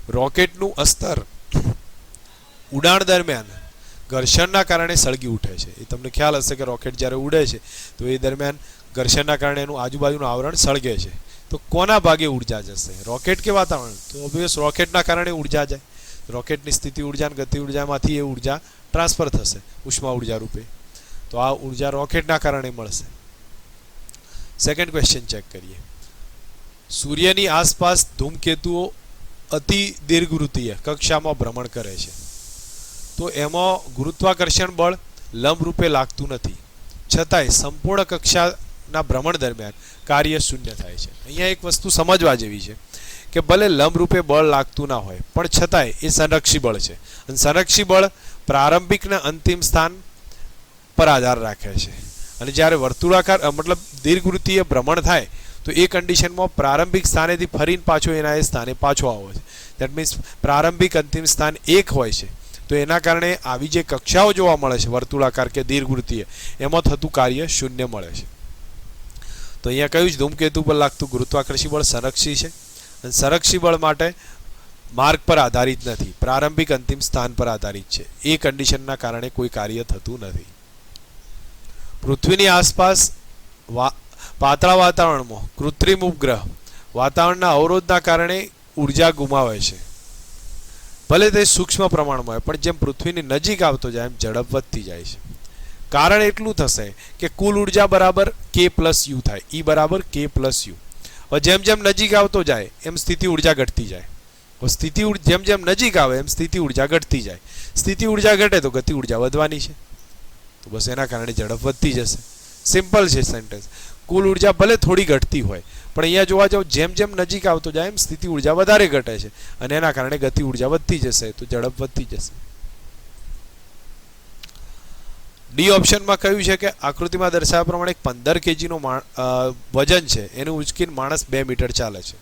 રોકેટનું અસ્તર ઉડાણ દરમિયાન ઘર્ષણના કારણે સળગી ઉઠે છે। એ તમને ખ્યાલ હશે કે રોકેટ જ્યારે ઉડે છે તો એ દરમિયાન ઘર્ષણના કારણે એનું આજુબાજુનું આવરણ સળગે છે। તો કોના ભાગે ઉર્જા જશે, રોકેટ કે વાતાવરણ? તો ઓબ્વિયસ રોકેટના કારણે ઉર્જા જાય। રોકેટની સ્થિતિ ઉર્જા અને ગતિ ઉર્જામાંથી એ ઉર્જા ટ્રાન્સફર થશે ઉષ્મા ઉર્જા રૂપે। તો આ ઉર્જા રોકેટના કારણે મળશે। સેકન્ડ ક્વેશ્ચન ચેક કરીએ। સૂર્યની આસપાસ ધૂમકેતુઓ અતિ દીર્ઘવૃત્તીય કક્ષામાં ભ્રમણ કરે છે, તો એમાં ગુરુત્વાકર્ષણ બળ લંબ રૂપે લાગતું નથી, છતાંય સંપૂર્ણ કક્ષાના ભ્રમણ દરમિયાન કાર્ય શૂન્ય થાય છે। અહીંયા એક વસ્તુ સમજવા જેવી છે કે ભલે લંબ રૂપે બળ લાગતું ના હોય પણ છતાંય એ સંરક્ષી બળ છે, અને સંરક્ષી બળ પ્રારંભિકના અંતિમ સ્થાન પર આધાર રાખે છે। અને જ્યારે વર્તુળાકાર મતલબ દીર્ઘવૃત્તીય ભ્રમણ થાય તો એ કન્ડિશનમાં પ્રારંભિક સ્થાનેથી ફરીને પાછો એના એ સ્થાને પાછો આવે છે। દેટ મીન્સ પ્રારંભિક અંતિમ સ્થાન એક હોય છે, તો એના કારણે આવી જે કક્ષાઓ જોવા મળે છે વર્તુળાકાર કે દીર્ઘવૃત્તીય, એમાં થતું કાર્ય શૂન્ય મળે છે। તો અહીંયા કહ્યું છે ધૂમકેતુ પર લાગતું ગુરુત્વાકર્ષી બળ સંરક્ષી છે, અને સંરક્ષી બળ માટે માર્ગ પર આધારિત નથી, પ્રારંભિક અંતિમ સ્થાન પર આધારિત છે। એ કન્ડિશનના કારણે કોઈ કાર્ય થતું નથી। પૃથ્વીની આસપાસ પાતળા વાતાવરણમાં કૃત્રિમ ઉપગ્રહ વાતાવરણના અવરોધના કારણે ઉર્જા ગુમાવે છે, ભલે તે સૂક્ષ્મ પ્રમાણમાં હોય, પણ જેમ પૃથ્વીની નજીક આવતો જાય એમ ઝડપ વધતી જાય છે। કારણ એટલું થશે કે કુલ ઉર્જા બરાબર k પ્લસ યુ થાય, E બરાબર k પ્લસ યુ। હવે જેમ જેમ નજીક આવતો જાય એમ સ્થિતિ ઉર્જા ઘટતી જાય, સ્થિતિ જેમ જેમ નજીક આવે એમ સ્થિતિ ઉર્જા ઘટતી જાય, સ્થિતિ ઉર્જા ઘટે તો ગતિ ઉર્જા વધવાની છે, તો બસ એના કારણે ઝડપ વધતી જશે। સિમ્પલ છે સેન્ટેન્સ। કુલ ઉર્જા ભલે થોડી ઘટતી હોય પણ અહીંયા જોવા જાવ જેમ જેમ નજીક આવતો જાય એમ સ્થિતિ ઉર્જા વધારે ઘટે છે, અને એના કારણે ગતિ ઉર્જા વધતી જશે, તો ઝડપ વધતી જશે। ડી ઓપ્શનમાં કહ્યું છે કે આકૃતિમાં દર્શાવ્યા પ્રમાણે 15 kgનો વજન છે, એનું ઉંચકીને માણસ 2 મીટર ચાલે છે।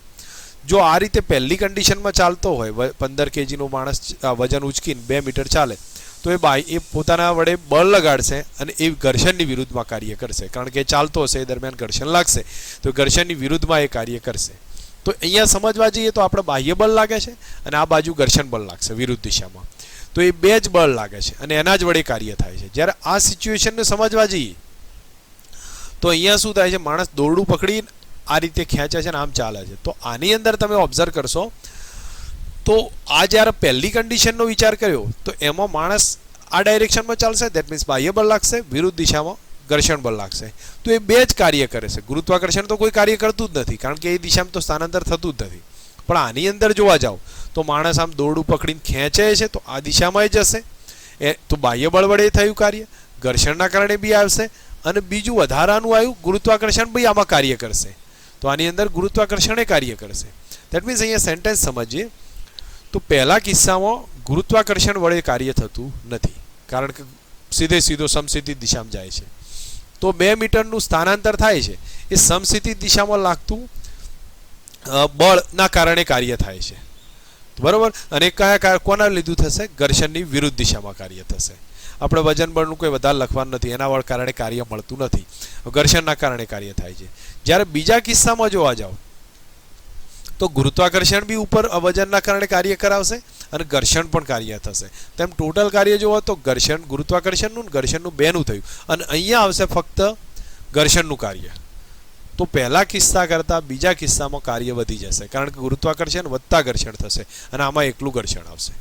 જો આ રીતે પહેલી કન્ડિશનમાં ચાલતો હોય 15 kgનો માણસ વજન ઉંચકીને 2 મીટર ચાલે તો એ પોતાના વડે બળ લગાડશે અને એ ઘર્ષણની વિરુદ્ધમાં કાર્ય કરશે, કારણ કે ચાલતો હશે એ દરમિયાન ઘર્ષણ લાગશે તો ઘર્ષણની વિરુદ્ધમાં એ કાર્ય કરશે। તો અહીંયા સમજવા જઈએ તો આપણે બાહ્ય બળ લાગે છે અને આ બાજુ ઘર્ષણ બળ લાગશે વિરુદ્ધ દિશામાં, તો એ બે જ બળ લાગે છે અને એના જ વડે કાર્ય થાય છે। જ્યારે આ સિચ્યુએશનને સમજવા જઈએ તો અહીંયા શું થાય છે, માણસ દોરડું પકડી આ રીતે ખેંચે છે અને આમ ચાલે છે। તો આની અંદર તમે ઓબ્ઝર્વ કરશો તો આ જ્યારે પહેલી કન્ડિશનનો વિચાર કર્યો તો એમાં માણસ આ ડાયરેક્શનમાં ચાલશે, દેટ મીન્સ બાહ્ય બળ લાગશે, વિરુદ્ધ દિશામાં ઘર્ષણ બળ લાગશે, તો એ બે જ કાર્ય કરે છે। ગુરુત્વાકર્ષણ તો કોઈ કાર્ય કરતું જ નથી, કારણ કે એ દિશામાં તો સ્થાનાંતર થતું જ નથી। પણ આની અંદર જોવા જાઓ તો માણસ આમ દોરડું પકડીને ખેંચે છે તો આ દિશામાં જશે, તો બાહ્ય બળ વડે થયું કાર્ય, ઘર્ષણના કારણે બી આવશે, અને બીજું વધારાનું આવ્યું ગુરુત્વાકર્ષણ બી આમાં કાર્ય કરશે, તો આની અંદર ગુરુત્વાકર્ષણે કાર્ય કરશે। દેટ મીન્સ અહીંયા સેન્ટેન્સ સમજીએ તો પહેલા કિસ્સામાં ગુરુત્વાકર્ષણ વડે કાર્ય થતું નથી, કારણ કે સીધે સીધો સમસ્થિતિ દિશામાં જાય છે, તો 2 મીટરનું સ્થાનાંતર થાય છે એ સમસ્થિતિ દિશામાં લાગતું બળના કારણે કાર્ય થાય છે, બરોબર। અને કોના લીધું થશે? ઘર્ષણની વિરુદ્ધ દિશામાં કાર્ય થશે। આપણે વજન બળનું કોઈ વધારે લખવાનું નથી, એના કારણે કાર્ય મળતું નથી, ઘર્ષણના કારણે કાર્ય થાય છે। જ્યારે બીજા કિસ્સામાં જોવા જાઓ તો ગુરુત્વાકર્ષણ બી ઉપર વજનના કારણે કાર્ય કરાવશે અને ઘર્ષણ પણ કાર્ય થશે, તેમ ટોટલ કાર્ય જોવો તો ઘર્ષણ ગુરુત્વાકર્ષણનું ઘર્ષણનું બેનું થયું, અને અહીંયા આવશે ફક્ત ઘર્ષણનું કાર્ય। તો પહેલા કિસ્સા કરતાં બીજા કિસ્સામાં કાર્ય વધી જશે, કારણ કે ગુરુત્વાકર્ષણ વત્તા ઘર્ષણ થશે અને આમાં એકલું ઘર્ષણ આવશે।